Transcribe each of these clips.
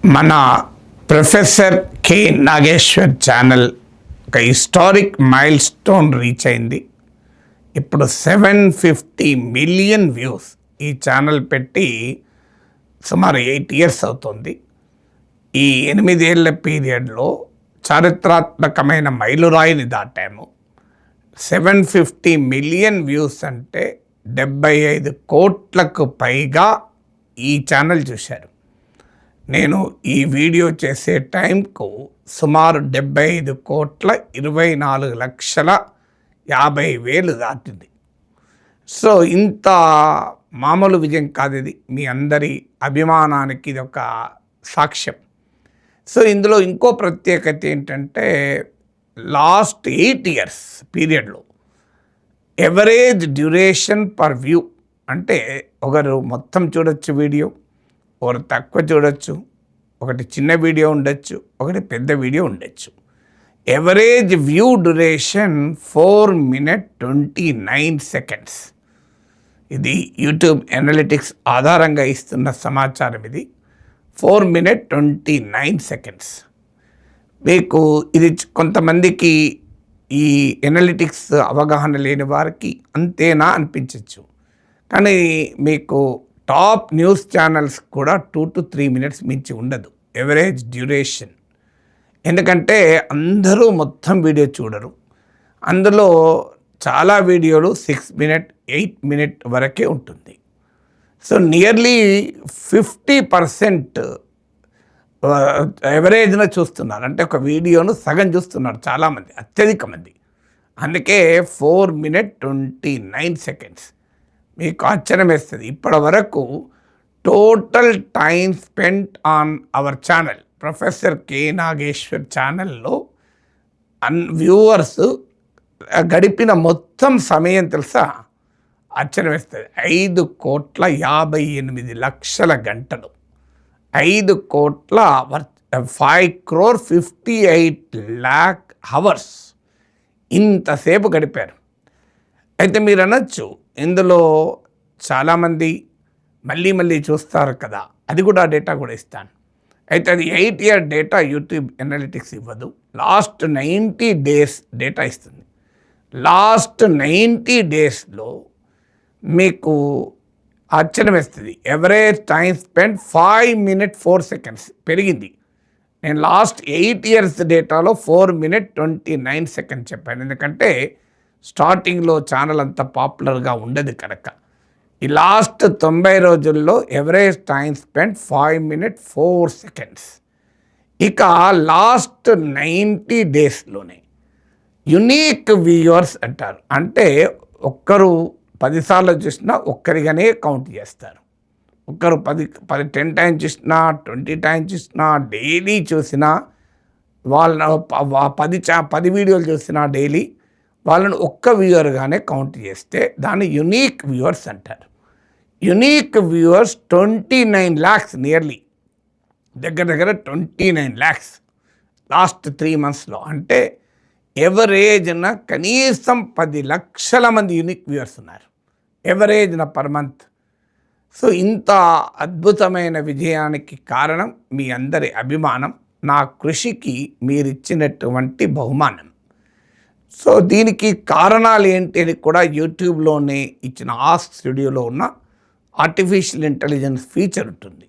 మన professor K Nageshwar channel ఒక historic mile stone reach అయింది. ఇప్పుడు 750 మిలియన్ వ్యూస్ ఈ ఛానల్ పెట్టి సుమారు 8 ఇయర్స్ అవుతుంది. ఈ 8 ఏళ్ల పీరియడ్లో చారిత్రాత్మకమైన మైలురాయిని దాటాము. 750 మిలియన్ వ్యూస్ అంటే 75 కోట్లకు పైగా ఈ ఛానల్ చూశారు. నేను ఈ వీడియో చేసే టైంకు సుమారు 75,24,50,000 దాటింది. సో ఇంత మామూలు విజయం కాదు ఇది. మీ అందరి అభిమానానికి ఇది ఒక సాక్ష్యం. సో ఇందులో ఇంకో ప్రత్యేకత ఏంటంటే లాస్ట్ 8 ఇయర్స్ పీరియడ్లో ఎవరేజ్ డ్యూరేషన్ పర్ వ్యూ అంటే ఒకరు మొత్తం చూడొచ్చు వీడియో, ఒకరు తక్కువ చూడొచ్చు, ఒకటి చిన్న వీడియో ఉండొచ్చు, ఒకటి పెద్ద వీడియో ఉండొచ్చు. Average view duration 4 minutes 29 seconds. ఇది యూట్యూబ్ ఎనాలిటిక్స్ ఆధారంగా ఇస్తున్న సమాచారం. ఇది 4 minutes 29 seconds. మీకు ఇది కొంతమందికి ఈ ఎనాలిటిక్స్ అవగాహన లేని వారికి అంతేనా అనిపించవచ్చు. కానీ మీకు టాప్ న్యూస్ ఛానల్స్ కూడా 2 to 3 minutes మించి ఉండదు ఎవరేజ్ డ్యూరేషన్. ఎందుకంటే అందరూ మొత్తం వీడియో చూడరు. అందులో చాలా వీడియోలు 6 minutes 8 minutes వరకే ఉంటుంది. సో నియర్లీ 50% ఎవరేజ్ను చూస్తున్నారు. అంటే ఒక వీడియోను సగం చూస్తున్నారు చాలామంది, అత్యధిక మంది. అందుకే 4 minutes 29 seconds. మీకు ఆశ్చర్యం వేస్తుంది. ఇప్పటి వరకు total time spent on our channel professor K Nageshwar ఛానల్లో వ్యూవర్స్ గడిపిన మొత్తం సమయం తెలుసా? ఆశ్చర్యం వేస్తుంది. 5,58,00,000 గంటలు, 5,58,58,00,000 hours ఇంతసేపు గడిపారు. అయితే మీరు అనొచ్చు ఇందులో చాలామంది మళ్ళీ చూస్తారు కదా, అది కూడా డేటా కూడా ఇస్తాను. అయితే అది 8 year డేటా యూట్యూబ్ ఎనాలిటిక్స్ ఇవ్వదు. లాస్ట్ 90 days డేటా ఇస్తుంది. లాస్ట్ 90 daysలో మీకు ఆశ్చర్యం వేస్తుంది. Average time spend 5 minutes 4 seconds పెరిగింది. నేను లాస్ట్ 8 years డేటాలో 4 minutes 29 seconds చెప్పాను. ఎందుకంటే స్టార్టింగ్లో ఛానల్ అంత పాపులర్గా ఉండదు కనుక. ఈ లాస్ట్ 90 రోజుల్లో average time spend 5 minutes 4 seconds. ఇక లాస్ట్ 90 daysలోనే యునీక్ వ్యూవర్స్ అంటారు. అంటే ఒక్కరు 10 సార్లు చూసినా ఒక్కరిగానే కౌంట్ చేస్తారు. ఒక్కరు 10 times చూసినా 20 times చూసినా డైలీ చూసినా వాళ్ళ 10 వీడియోలు చూసినా డైలీ వాళ్ళని ఒక్క వ్యూవర్గానే కౌంట్ చేస్తే దాన్ని యునీక్ వ్యూవర్స్ అంటారు. యునీక్ వ్యూవర్స్ 29 lakhs, నియర్లీ దగ్గర 29 lakhs లాస్ట్ 3 monthsలో. అంటే ఎవరేజ్న కనీసం 10 లక్షల మంది యునిక్ వ్యూవర్స్ ఉన్నారు ఎవరేజ్న పర్ మంత్. సో ఇంత అద్భుతమైన విజయానికి కారణం మీ అందరి అభిమానం, నా కృషికి మీరిచ్చినటువంటి బహుమానం. సో దీనికి కారణాలు ఏంటి అని కూడా యూట్యూబ్లోనే ఇచ్చిన ఆస్క్ స్టూడియోలో ఉన్న ఆర్టిఫిషియల్ ఇంటెలిజెన్స్ ఫీచర్ ఉంటుంది.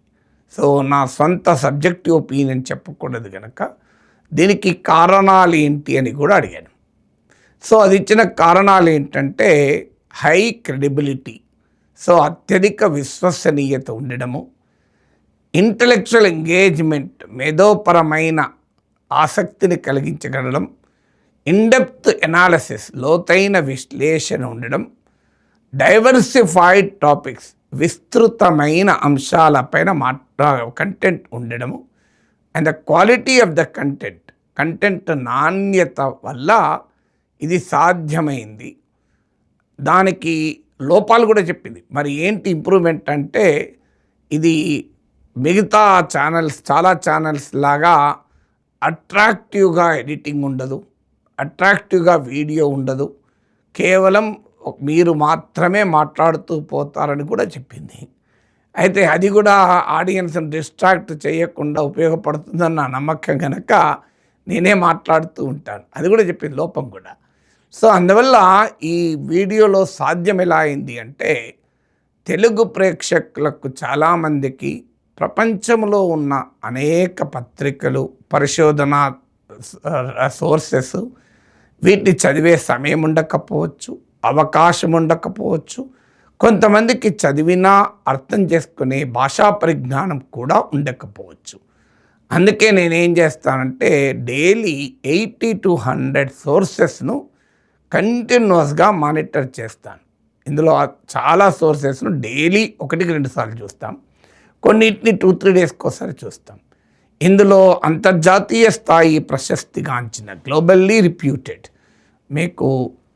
సో నా సొంత సబ్జెక్టివ్ ఒపీనియన్ చెప్పకూడదు కనుక దీనికి కారణాలు ఏంటి అని కూడా అడిగాను. సో అది ఇచ్చిన కారణాలు ఏంటంటే హై క్రెడిబిలిటీ, సో అత్యధిక విశ్వసనీయత ఉండడము, ఇంటలెక్చువల్ ఎంగేజ్మెంట్, మేధోపరమైన ఆసక్తిని కలిగించగలడం, ఇన్డెప్త్ ఎనాలిసిస్, లోతైన విశ్లేషణ ఉండడం, డైవర్సిఫైడ్ టాపిక్స్, విస్తృతమైన అంశాలపైన కంటెంట్ ఉండడము, and the quality of the content నాణ్యత వల్ల ఇది సాధ్యమైంది. దానికి లోపాలు కూడా చెప్పింది. మరి ఏంటి ఇంప్రూవ్మెంట్ అంటే ఇది మిగతా ఛానల్స్, చాలా ఛానల్స్ లాగా అట్రాక్టివ్గా ఎడిటింగ్ ఉండదు, అట్రాక్టివ్గా వీడియో ఉండదు, కేవలం మీరు మాత్రమే మాట్లాడుతూ పోతారని కూడా చెప్పింది. అయితే అది కూడా ఆడియన్స్ని డిస్ట్రాక్ట్ చేయకుండా ఉపయోగపడుతుందని నా నమ్మకం కనుక నేనే మాట్లాడుతూ ఉంటాను. అది కూడా చెప్పింది లోపం కూడా. సో అందువల్ల ఈ వీడియోలో సాధ్యం ఎలా అయింది అంటే, తెలుగు ప్రేక్షకులకు చాలామందికి ప్రపంచంలో ఉన్న అనేక పత్రికలు, పరిశోధన సోర్సెస్ వీటిని చదివే సమయం ఉండకపోవచ్చు, అవకాశం ఉండకపోవచ్చు. కొంతమందికి చదివినా అర్థం చేసుకునే భాషా పరిజ్ఞానం కూడా ఉండకపోవచ్చు. అందుకే నేనేం చేస్తానంటే డైలీ 80 to 100 సోర్సెస్ను కంటిన్యూస్గా మానిటర్ చేస్తాను. ఇందులో చాలా సోర్సెస్ను డైలీ 1-2 సార్లు చూస్తాం. కొన్నిటిని 2-3 డేస్కి ఒకసారి చూస్తాం. ఇందులో అంతర్జాతీయ స్థాయి ప్రశస్తిగాంచిన గ్లోబల్లీ రిప్యూటెడ్ మీకు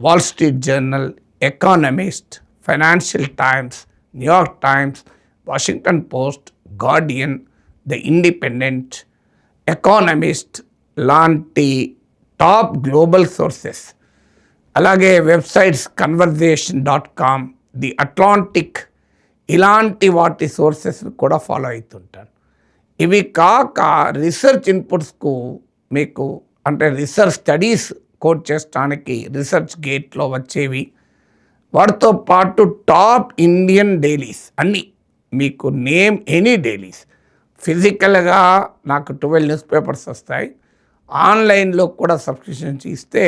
wall street journal, economist, financial times, New York times, Washington post, Guardian, the independent, economist లాంటి టాప్ గ్లోబల్ సోర్సెస్, అలాగే వెబ్సైట్స్ conversation.com, ది అట్లాంటిక్, ఇలాంటి వాటి సోర్సెస్ కూడా ఫాలో అవుతుంటాను. ఇవి కాక రీసెర్చ్ ఇన్పుట్స్కు మీకు అంటే రీసెర్చ్ స్టడీస్ కోట్ చేయడానికి రీసెర్చ్ గేట్లో వచ్చేవి, వాటితో పాటు టాప్ ఇండియన్ డైలీస్ అన్నీ మీకు నేమ్ ఎనీ డైలీస్. ఫిజికల్గా నాకు 12 న్యూస్ పేపర్స్ వస్తాయి. ఆన్లైన్లో కూడా సబ్స్క్రిప్షన్ ఇస్తే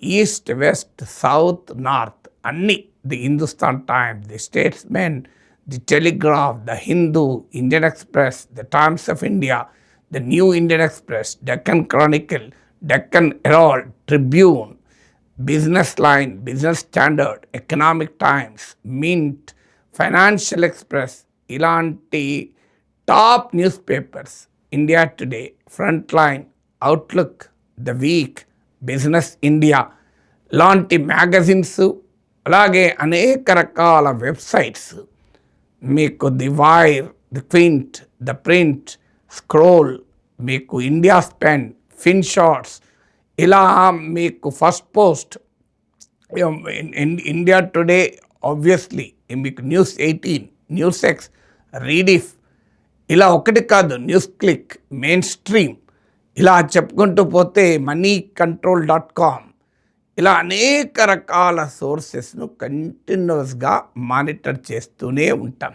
ఈస్ట్, వెస్ట్, సౌత్, నార్త్ అన్నీ, the Hindustan Times, the Statesman, the Telegraph, the Hindu, Indian Express, the Times of India, the New Indian Express, Deccan Chronicle, Deccan Herald, Tribune, Business Line, Business Standard, Economic Times, Mint, Financial Express, ఇలాంటి top newspapers, India Today, Frontline, Outlook, the Week, Business India లాంటి magazines, అలాగే అనేక రకాల websites మీకు the Wire, the Quint, the Print, Scroll, మీకు India స్పెన్, ఫిన్ shorts, ఇలా మీకు first post, India today, obviously మీకు న్యూస్ 18, న్యూస్ ఎక్స్, రీడిఫ్, ఇలా ఒకటి కాదు, న్యూస్ క్లిక్, మెయిన్ స్ట్రీమ్, ఇలా చెప్పుకుంటూ పోతే moneycontrol.com, ఇలా అనేక రకాల సోర్సెస్ను కంటిన్యూస్గా మానిటర్ చేస్తూనే ఉంటాం.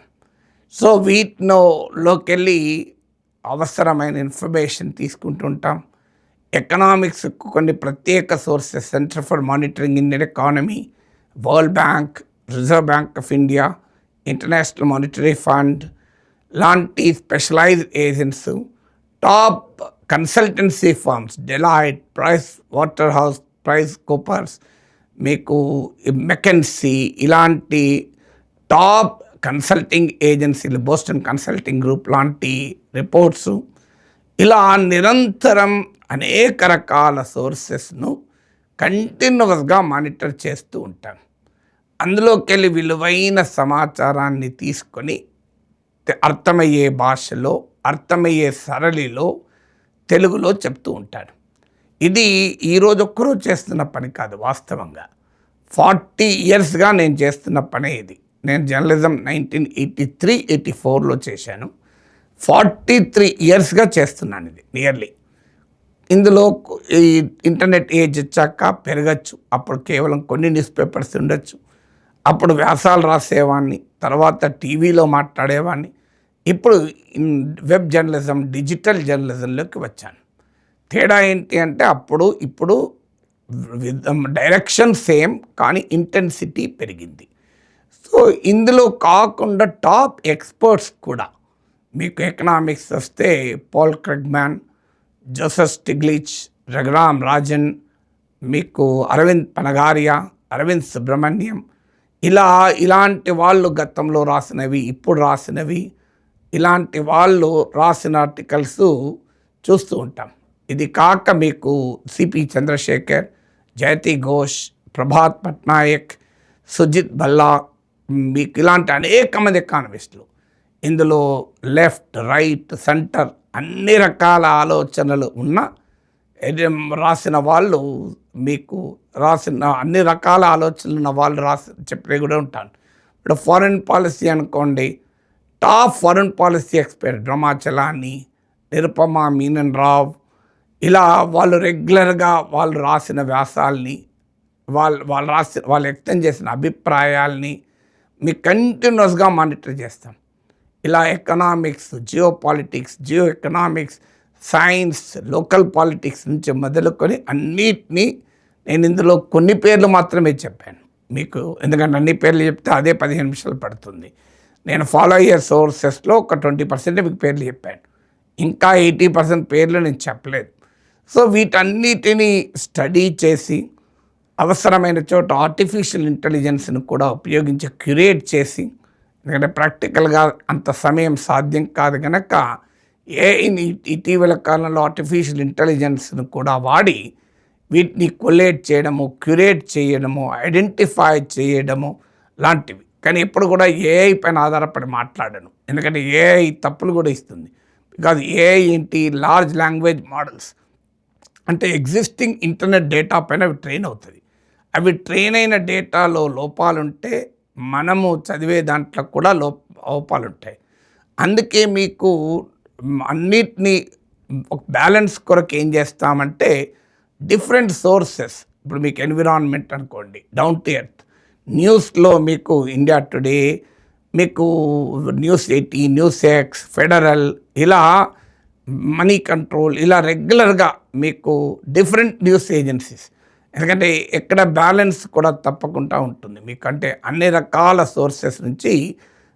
సో వీటిలోకి వెళ్ళి అవసరమైన ఇన్ఫర్మేషన్ తీసుకుంటుంటాం. ఎకనామిక్స్కు కొన్ని ప్రత్యేక sources, Centre for Monitoring Indian Economy, World Bank, Reserve Bank of India, International Monetary Fund లాంటి specialised agents, top consultancy firms, Deloitte, Price Waterhouse, Price Coopers, మీకు మెకెన్సీ, ఇలాంటి టాప్ కన్సల్టింగ్ ఏజెన్సీలు, Boston Consulting Group లాంటి reports, ఇలా నిరంతరం అనేక రకాల సోర్సెస్ను కంటిన్యూస్గా మానిటర్ చేస్తూ ఉంటాం. అందులోకి వెళ్ళి విలువైన సమాచారాన్ని తీసుకొని అర్థమయ్యే భాషలో, అర్థమయ్యే సరళిలో, తెలుగులో చెప్తూ ఉంటాడు. ఇది ఈరోజు ఒక్కరోజు చేస్తున్న పని కాదు. వాస్తవంగా 40 ఇయర్స్గా నేను చేస్తున్న పనే ఇది. నేను జర్నలిజం 1983-84లో చేశాను. 43 ఇయర్స్గా చేస్తున్నాను ఇది నియర్లీ. ఇందులో ఈ ఇంటర్నెట్ ఏజ్ వచ్చాక పెరగచ్చు. అప్పుడు కేవలం కొన్ని న్యూస్ పేపర్స్ ఉండొచ్చు. అప్పుడు వ్యాసాలు రాసేవాడిని, తర్వాత టీవీలో మాట్లాడేవాడిని. ఇప్పుడు వెబ్ జర్నలిజం, డిజిటల్ జర్నలిజంలోకి వచ్చాను. తేడా ఏంటి అంటే ఇప్పుడు డైరెక్షన్ సేమ్, కానీ ఇంటెన్సిటీ పెరిగింది. సో ఇందులో కాకుండా టాప్ ఎక్స్పర్ట్స్ కూడా, మీకు ఎకనామిక్స్ వస్తే పాల్ క్రెగ్మాన్, జోసెఫ్ స్టిగ్లిచ్, రఘురామ్ రాజన్, మీకు అరవింద్ పనగారియా, అరవింద్ సుబ్రహ్మణ్యం, ఇలాంటి వాళ్ళు గతంలో రాసినవి, ఇప్పుడు రాసినవి, ఇలాంటి వాళ్ళు రాసిన ఆర్టికల్స్ చూస్తూ ఉంటాం. ఇది కాక మీకు సిపి చంద్రశేఖర్, జయతి ఘోష్, ప్రభాత్ పట్నాయక్, సుజిత్ భల్లా, మీకు ఇలాంటి అనేక మంది ఎకానమిస్టులు, ఇందులో లెఫ్ట్, రైట్, సెంటర్ అన్ని రకాల ఆలోచనలు ఉన్న రాసిన వాళ్ళు, మీకు రాసిన అన్ని రకాల ఆలోచనలు ఉన్న వాళ్ళు చెప్పే కూడా ఉంటాను. ఇప్పుడు ఫారిన్ పాలసీ అనుకోండి, top foreign policy expert Brahma Chellaney, Nirupama Menon Rao, ఇలా వాళ్ళు రెగ్యులర్గా వాళ్ళు రాసిన వ్యాసాలని వాళ్ళు వ్యక్తం చేసిన అభిప్రాయాల్ని మీకు కంటిన్యూస్గా మానిటర్ చేస్తాం. ఇలా economics, geo economics, science, local politics నుంచి మొదలుకొని అన్నిటినీ నేను ఇందులో కొన్ని పేర్లు మాత్రమే చెప్పాను మీకు, ఎందుకంటే అన్ని పేర్లు చెప్తే అదే 15 నిమిషాలు పడుతుంది. నేను ఫాలో అయ్యే సోర్సెస్లో ఒక 20% మీకు పేర్లు చెప్పాను, ఇంకా 80% పేర్లు నేను చెప్పలేదు. సో వీటన్నిటిని స్టడీ చేసి అవసరమైన చోట ఆర్టిఫిషియల్ ఇంటెలిజెన్స్ను కూడా ఉపయోగించి క్యూరేట్ చేసి, ఎందుకంటే ప్రాక్టికల్గా అంత సమయం సాధ్యం కాదు కనుక ఏఐని ఇటీవల కాలంలో ఆర్టిఫిషియల్ ఇంటెలిజెన్స్ను కూడా వాడి వీటిని కొలేట్ చేయడము, క్యూరేట్ చేయడము, ఐడెంటిఫై చేయడము లాంటివి. కానీ ఎప్పుడు కూడా ఏఐ పైన ఆధారపడి మాట్లాడను, ఎందుకంటే ఏఐ తప్పులు కూడా ఇస్తుంది. బికాజ్ ఏఐ ఏంటి, లార్జ్ లాంగ్వేజ్ మోడల్స్ అంటే ఎగ్జిస్టింగ్ ఇంటర్నెట్ డేటా పైన అవి ట్రైన్ అవుతుంది. అవి ట్రైన్ అయిన డేటాలో లోపాలుంటే మనము చదివే దాంట్లో కూడా లోపాలుంటాయి. అందుకే మీకు అన్నిటినీ ఒక బ్యాలెన్స్ కొరకు ఏం చేస్తామంటే డిఫరెంట్ సోర్సెస్, ఇప్పుడు మీకు ఎన్విరాన్మెంట్ అనుకోండి, డౌన్ టు ఎర్త్ న్యూస్లో మీకు ఇండియా టుడే, మీకు న్యూస్ 18, న్యూస్ ఎక్స్, ఫెడరల్, ఇలా మనీ కంట్రోల్, ఇలా రెగ్యులర్గా మీకు డిఫరెంట్ న్యూస్ ఏజెన్సీస్, ఎందుకంటే ఎక్కడ బ్యాలెన్స్ కూడా తప్పకుండా ఉంటుంది మీకు. అంటే అన్ని రకాల సోర్సెస్ నుంచి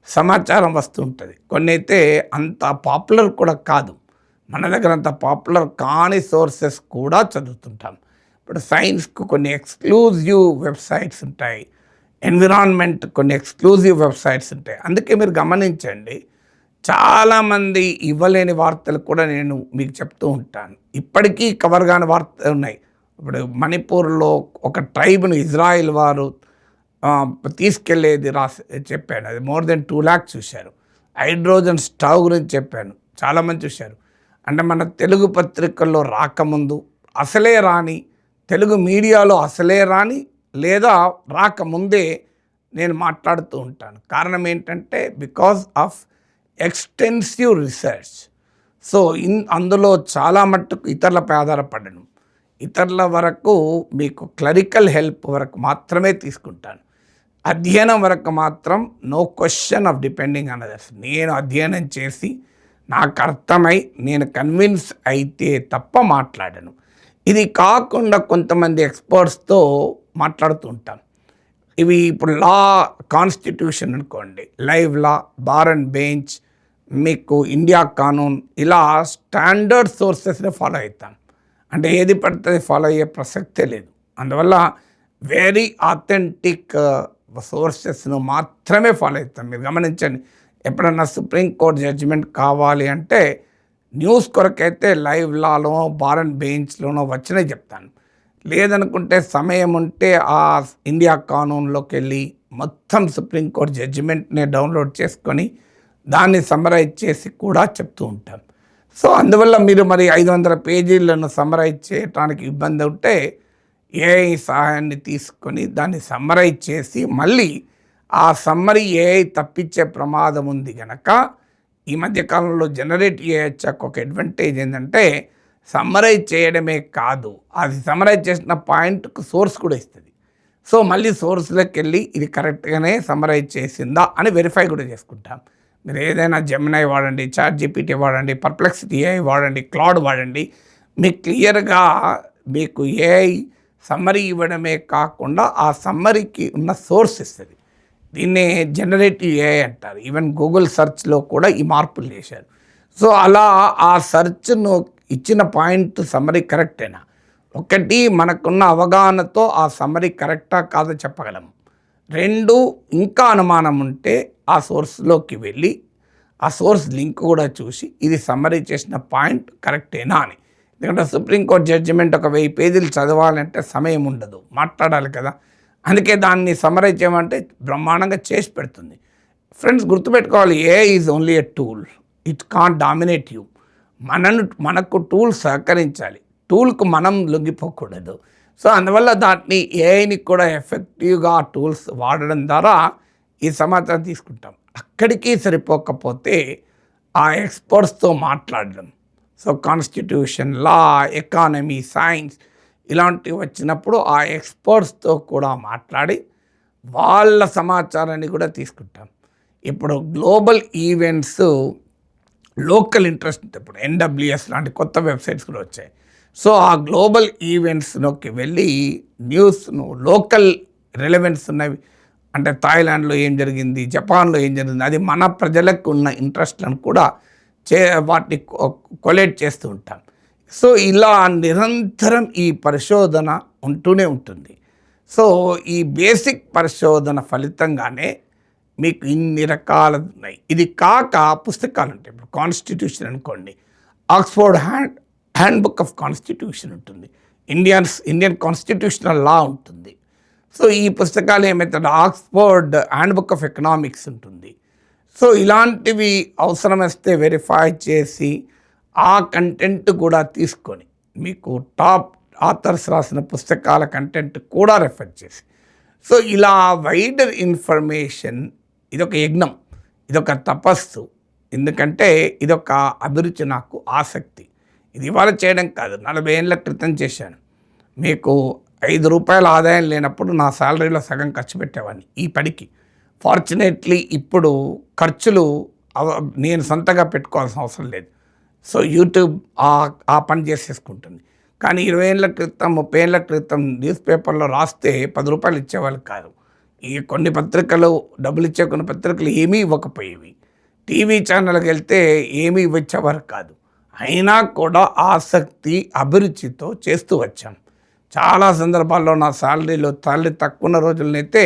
సమాచారం వస్తూ ఉంటుంది. కొన్ని అయితే అంత పాపులర్ కూడా కాదు, మన దగ్గర అంత పాపులర్ కాని సోర్సెస్ కూడా చదువుతుంటాం. ఇప్పుడు సైన్స్కు కొన్ని ఎక్స్క్లూజివ్ వెబ్సైట్స్ ఉంటాయి, ఎన్విరాన్మెంట్ కొన్ని ఎక్స్క్లూజివ్ వెబ్సైట్స్ ఉంటాయి. అందుకే మీరు గమనించండి, చాలామంది ఇవ్వలేని వార్తలు కూడా నేను మీకు చెప్తూ ఉంటాను. ఇప్పటికీ కవర్ కాని వార్తలు ఉన్నాయి. ఇప్పుడు మణిపూర్లో ఒక ట్రైబ్ను ఇజ్రాయిల్ వారు తీసుకెళ్లేది చెప్పాను, అది మోర్ దెన్ 2 lakhs చూశారు. హైడ్రోజన్ స్టవ్ గురించి చెప్పాను, చాలామంది చూశారు. అంటే మన తెలుగు పత్రికల్లో రాకముందు అసలే రాని, తెలుగు మీడియాలో అసలే రాని, లేదా రాకముందే నేను మాట్లాడుతూ ఉంటాను. కారణం ఏంటంటే because of extensive research. So అందులో చాలా మట్టుకు ఇతరులపై ఆధారపడను, ఇతరుల వరకు మీకు క్లరికల్ హెల్ప్ వరకు మాత్రమే తీసుకుంటాను. అధ్యయనం వరకు మాత్రం no question of depending on others. నేను అధ్యయనం చేసి నాకు అర్థమై నేను కన్విన్స్ అయితే తప్ప మాట్లాడను. ఇది కాకుండా కొంతమంది ఎక్స్పర్ట్స్తో మాట్లాడుతూ ఉంటాను. ఇవి ఇప్పుడు లా, కాన్స్టిట్యూషన్ అనుకోండి, live law, bar and bench, మీకు ఇండియా కానూన్, ఇలా స్టాండర్డ్ సోర్సెస్ని ఫాలో అవుతాను. అంటే ఏది పడుతుంది ఫాలో అయ్యే ప్రసక్తే లేదు. అందువల్ల వెరీ ఆథెంటిక్ సోర్సెస్ను మాత్రమే ఫాలో అవుతాను. మీరు గమనించండి, ఎప్పుడన్నా సుప్రీంకోర్టు జడ్జిమెంట్ కావాలి అంటే news కొరకైతే live Lalo, bar and బెంచ్లోనో వచ్చినాయి చెప్తాను. లేదనుకుంటే సమయం ఉంటే ఆ ఇండియా కానూన్లోకి వెళ్ళి మొత్తం సుప్రీంకోర్టు జడ్జిమెంట్ని డౌన్లోడ్ చేసుకొని దాన్ని సమ్మరైజ్ చేసి కూడా చెప్తూ ఉంటాను. సో అందువల్ల మీరు మరి 500 పేజీలను సమ్మరైజ్ చేయడానికి ఇబ్బంది ఉంటే ఏఐ సహాయాన్ని తీసుకొని దాన్ని సమ్మరైజ్ చేసి మళ్ళీ ఆ సమ్మరీ ఏఐ తప్పించే ప్రమాదం ఉంది కనుక ఈ మధ్యకాలంలో జనరేట్ చేయొచ్చాక ఒక అడ్వాంటేజ్ ఏంటంటే సమ్మరైజ్ చేయడమే కాదు, అది సమ్మరైజ్ చేసిన పాయింట్కు సోర్స్ కూడా ఇస్తుంది. సో మళ్ళీ సోర్స్లోకి వెళ్ళి ఇది కరెక్ట్గానే సమ్మరైజ్ చేసిందా అని వెరిఫై కూడా చేసుకుంటాం. మీరు ఏదైనా జెమినై వాడండి, చాట్ జీపీటీ వాడండి, పర్ప్లెక్సిటీ ఏఐ వాడండి, క్లౌడ్ వాడండి, మీకు క్లియర్గా మీకు ఏఐ సమ్మరీ ఇవ్వడమే కాకుండా ఆ సమ్మరీకి ఉన్న సోర్స్ ఇస్తుంది. దీన్నే జనరేటివ్ ఏఐ అంటారు. ఈవెన్ గూగుల్ సెర్చ్లో కూడా ఈ మార్పులు చేశారు. సో అలా ఆ సెర్చ్ను ఇచ్చిన పాయింట్ సమ్మరీ కరెక్టేనా, ఒకటి మనకున్న అవగాహనతో ఆ సమ్మరీ కరెక్టా కాదో చెప్పగలము. 2 ఇంకా అనుమానం ఉంటే ఆ సోర్స్లోకి వెళ్ళి ఆ సోర్స్ లింక్ కూడా చూసి ఇది సమ్మరీ చేసిన పాయింట్ కరెక్టేనా అని. ఎందుకంటే సుప్రీంకోర్టు జడ్జిమెంట్ ఒక 1000 పేజీలు చదవాలంటే సమయం ఉండదు, మాట్లాడాలి కదా. అందుకే దాన్ని సమ్మరైజ్ చేయమంటే బ్రహ్మాండంగా చేసి పెడుతుంది. ఫ్రెండ్స్ గుర్తుపెట్టుకోవాలి, AI is only a tool, it can't dominate you. మనకు టూల్ సహకరించాలి, టూల్కు మనం లొంగిపోకూడదు. సో అందువల్ల ఏఐని కూడా ఎఫెక్టివ్గా టూల్స్ వాడడం ద్వారా ఈ సమాచారం తీసుకుంటాం. అక్కడికి సరిపోకపోతే ఆ ఎక్స్పర్ట్స్తో మాట్లాడడం. సో కాన్స్టిట్యూషన్, లా, ఎకానమీ, సైన్స్ ఇలాంటివి వచ్చినప్పుడు ఆ ఎక్స్పర్ట్స్తో కూడా మాట్లాడి వాళ్ళ సమాచారాన్ని కూడా తీసుకుంటాం. ఇప్పుడు గ్లోబల్ ఈవెంట్స్ లోకల్ ఇంట్రెస్ట్, ఇప్పుడు ఎన్‌డబ్ల్యూఎస్ లాంటి కొత్త వెబ్సైట్స్ కూడా వచ్చాయి. సో ఆ గ్లోబల్ ఈవెంట్స్‌లోకి వెళ్ళి న్యూస్‌ను లోకల్ రిలవెన్స్ ఉన్నవి, అంటే థాయిలాండ్‌లో ఏం జరిగింది, జపాన్‌లో ఏం జరిగింది, అది మన ప్రజలకు ఉన్న ఇంట్రెస్ట్‌లను కూడా వాటిని కొలేట్ చేస్తూ ఉంటాం. సో ఇలా నిరంతరం ఈ పరిశోధన ఉంటూనే ఉంటుంది. సో ఈ బేసిక్ పరిశోధన ఫలితంగానే మీకు ఇన్ని రకాలు ఉన్నాయి. ఇది కాక పుస్తకాలు ఉంటాయి. ఇప్పుడు కాన్స్టిట్యూషన్ అనుకోండి, ఆక్స్ఫోర్డ్ హ్యాండ్బుక్ ఆఫ్ కాన్స్టిట్యూషన్ ఉంటుంది, ఇండియన్ కాన్స్టిట్యూషనల్ లా ఉంటుంది. సో ఈ పుస్తకాలు ఏమవుతుంది, ఆక్స్ఫోర్డ్ హ్యాండ్బుక్ ఆఫ్ ఎకనామిక్స్ ఉంటుంది. సో ఇలాంటివి అవసరం వస్తే వెరిఫై చేసి ఆ కంటెంట్ కూడా తీసుకొని మీకు టాప్ ఆథర్స్ రాసిన పుస్తకాల కంటెంట్ కూడా రెఫర్ చేసి, సో ఇలా వైడర్ ఇన్ఫర్మేషన్, ఇదొక యజ్ఞం, ఇదొక తపస్సు. ఎందుకంటే ఇదొక అభిరుచి, నాకు ఆసక్తి. ఇది ఇవాళ చేయడం కాదు, 40 ఏళ్ళ క్రితం చేశాను. మీకు ₹5 ఆదాయం లేనప్పుడు నా శాలరీలో సగం ఖర్చు పెట్టేవాడిని ఈ పనికి. ఫార్చునేట్లీ ఇప్పుడు ఖర్చులు నేను సొంతగా పెట్టుకోవాల్సిన అవసరం లేదు. సో యూట్యూబ్ ఆ పని చేసేసుకుంటుంది. కానీ 20 ఏళ్ళ క్రితం, 30 ఏళ్ళ క్రితం న్యూస్ పేపర్లో రాస్తే ₹10 ఇచ్చేవాళ్ళు కాదు. ఈ కొన్ని పత్రికలు డబ్బులు ఇచ్చే కొన్ని పత్రికలు ఏమీ ఇవ్వకపోయేవి. టీవీ ఛానల్కి వెళ్తే ఏమీ ఇచ్చేవారు కాదు. అయినా కూడా ఆసక్తి, అభిరుచితో చేస్తూ వచ్చాం. చాలా సందర్భాల్లో నా శాలరీ తక్కువ ఉన్న రోజులనైతే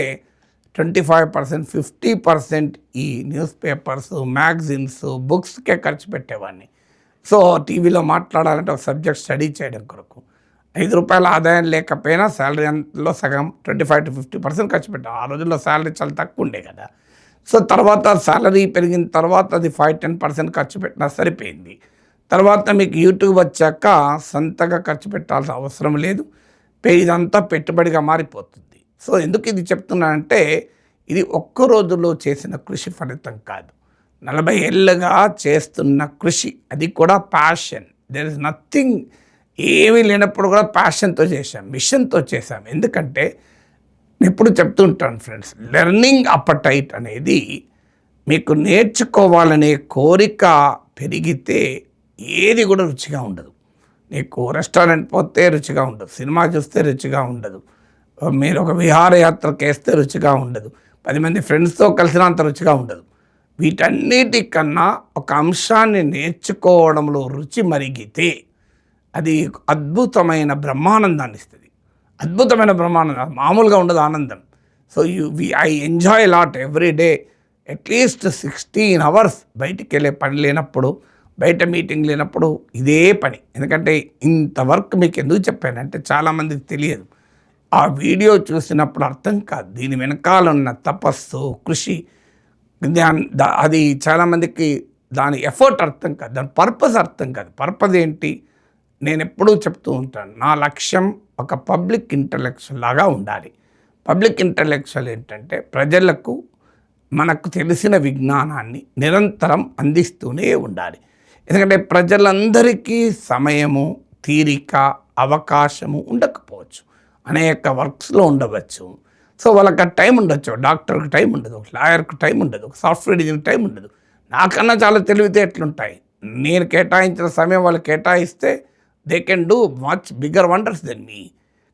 25%, 50% ఈ న్యూస్ పేపర్స్, మ్యాగజైన్స్, బుక్స్కే ఖర్చు పెట్టేవాడిని. సో టీవీలో మాట్లాడాలంటే ఒక సబ్జెక్ట్ స్టడీ చేయడం కొరకు ₹5 ఆదాయం లేకపోయినా శాలరీలో సగం 25-50% ఖర్చు పెట్టాను. ఆ రోజుల్లో శాలరీ చాలా తక్కువ ఉండే కదా. సో తర్వాత శాలరీ పెరిగిన తర్వాత అది 5-10% ఖర్చు పెట్టినా సరిపోయింది. తర్వాత మీకు యూట్యూబ్ వచ్చాక సొంతగా ఖర్చు పెట్టాల్సిన అవసరం లేదు, ఇదంతా పెట్టుబడిగా మారిపోతుంది. సో ఎందుకు ఇది చెప్తున్నానంటే, ఇది ఒక్క రోజులో చేసిన కృషి ఫలితం కాదు, 40 ఏళ్ళుగా చేస్తున్న కృషి. అది కూడా ప్యాషన్. దేర్ ఇస్ నథింగ్, ఏమీ లేనప్పుడు కూడా ప్యాషన్తో చేశాం, మిషన్తో చేశాం. ఎందుకంటే నేను ఎప్పుడు చెప్తూ ఉంటాను ఫ్రెండ్స్, లెర్నింగ్ అపటైట్ అనేది, మీకు నేర్చుకోవాలనే కోరిక పెరిగితే ఏది కూడా రుచిగా ఉండదు. నీకు రెస్టారెంట్ పోతే రుచిగా ఉండదు, సినిమా చూస్తే రుచిగా ఉండదు, మీరు ఒక విహారయాత్రకు వేస్తే రుచిగా ఉండదు, 10 మంది ఫ్రెండ్స్తో కలిసినంత రుచిగా ఉండదు. వీటన్నిటికన్నా ఒక అంశాన్ని నేర్చుకోవడంలో రుచి మరిగితే అది అద్భుతమైన బ్రహ్మానందాన్ని ఇస్తుంది. అద్భుతమైన బ్రహ్మానందం, మామూలుగా ఉండదు ఆనందం. So I enjoy lot every day. At least 16 hours బయటికి వెళ్ళే పని లేనప్పుడు, బయట మీటింగ్ లేనప్పుడు ఇదే పని. ఎందుకంటే ఇంత వర్క్ మీకు ఎందుకు చెప్పానంటే చాలామందికి తెలియదు. ఆ వీడియో చూసినప్పుడు అర్థం కాదు, దీని వెనకాల ఉన్న తపస్సు, కృషి, అది చాలామందికి దాని ఎఫర్ట్ అర్థం కాదు, దాని పర్పస్ అర్థం కాదు. పర్పస్ ఏంటి, నేను ఎప్పుడూ చెప్తూ ఉంటాను, నా లక్ష్యం ఒక పబ్లిక్ ఇంటలెక్చువల్ లాగా ఉండాలి. పబ్లిక్ ఇంటలెక్చువల్ ఏంటంటే ప్రజలకు మనకు తెలిసిన విజ్ఞానాన్ని నిరంతరం అందిస్తూనే ఉండాలి. ఎందుకంటే ప్రజలందరికీ సమయము, తీరిక, అవకాశము ఉండకపోవచ్చు, అనేక వర్క్స్లో ఉండవచ్చు. సో వాళ్ళకి ఆ టైం ఉండొచ్చు, డాక్టర్కి టైం ఉండదు, లాయర్కి టైం ఉండదు, సాఫ్ట్వేర్ ఇంజనీర్కి టైం ఉండదు. నాకన్నా చాలా తెలివితేటలుంటాయి. నేను కేటాయించిన సమయం వాళ్ళు కేటాయిస్తే they can do much bigger wonders than me.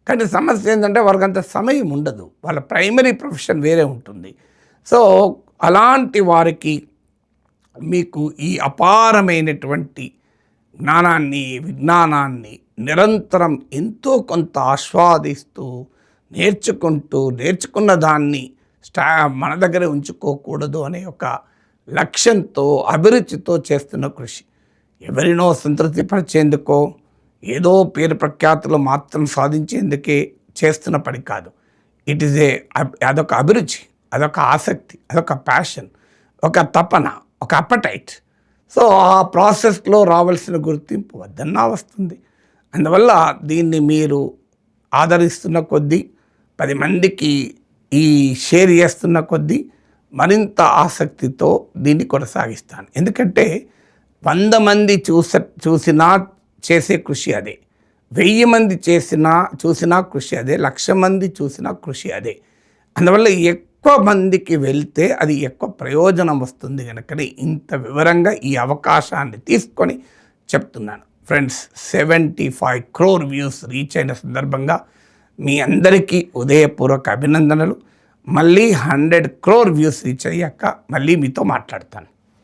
కానీ సమస్య ఏంటంటే వాళ్ళకి అంత సమయం ఉండదు, వాళ్ళ ప్రైమరీ ప్రొఫెషన్ వేరే ఉంటుంది. సో అలాంటి వారికి మీకు ఈ అపారమైనటువంటి జ్ఞానాన్ని, విజ్ఞానాన్ని నిరంతరం ఎంతో కొంత ఆస్వాదిస్తూ నేర్చుకున్న దాన్ని మన దగ్గరే ఉంచుకోకూడదు అనే ఒక లక్ష్యంతో, అభిరుచితో చేస్తున్న కృషి. ఎవరినో సంతృప్తిపరిచేందుకో, ఏదో పేరు ప్రఖ్యాతులు మాత్రం సాధించేందుకే చేస్తున్న పని కాదు. అదొక అభిరుచి, అదొక ఆసక్తి, అదొక ప్యాషన్, ఒక తపన, ఒక అపటైట్. సో ఆ ప్రాసెస్లో రావాల్సిన గుర్తింపు వద్దన్నా వస్తుంది. అందువల్ల దీన్ని మీరు ఆదరిస్తున్న కొద్దీ, 10 మందికి ఈ షేర్ చేస్తున్న కొద్దీ మరింత ఆసక్తితో దీన్ని కొనసాగిస్తాను. ఎందుకంటే 100 మంది చూసినా చేసే కృషి అదే, 1000 మంది చూసినా కృషి అదే, 1,00,000 మంది చూసినా కృషి అదే. అందువల్ల ఎక్కువ మందికి వెళ్తే అది ఎక్కువ ప్రయోజనం వస్తుంది కనుకనే ఇంత వివరంగా ఈ అవకాశాన్ని తీసుకొని చెప్తున్నాను. ఫ్రెండ్స్, 75 crore వ్యూస్ రీచ్ అయిన సందర్భంగా మీ అందరికీ ఉదయపూర్వక అభినందనలు. మళ్ళీ 100 crore వ్యూస్ రీచ్ అయ్యాక మళ్ళీ మీతో మాట్లాడతాను.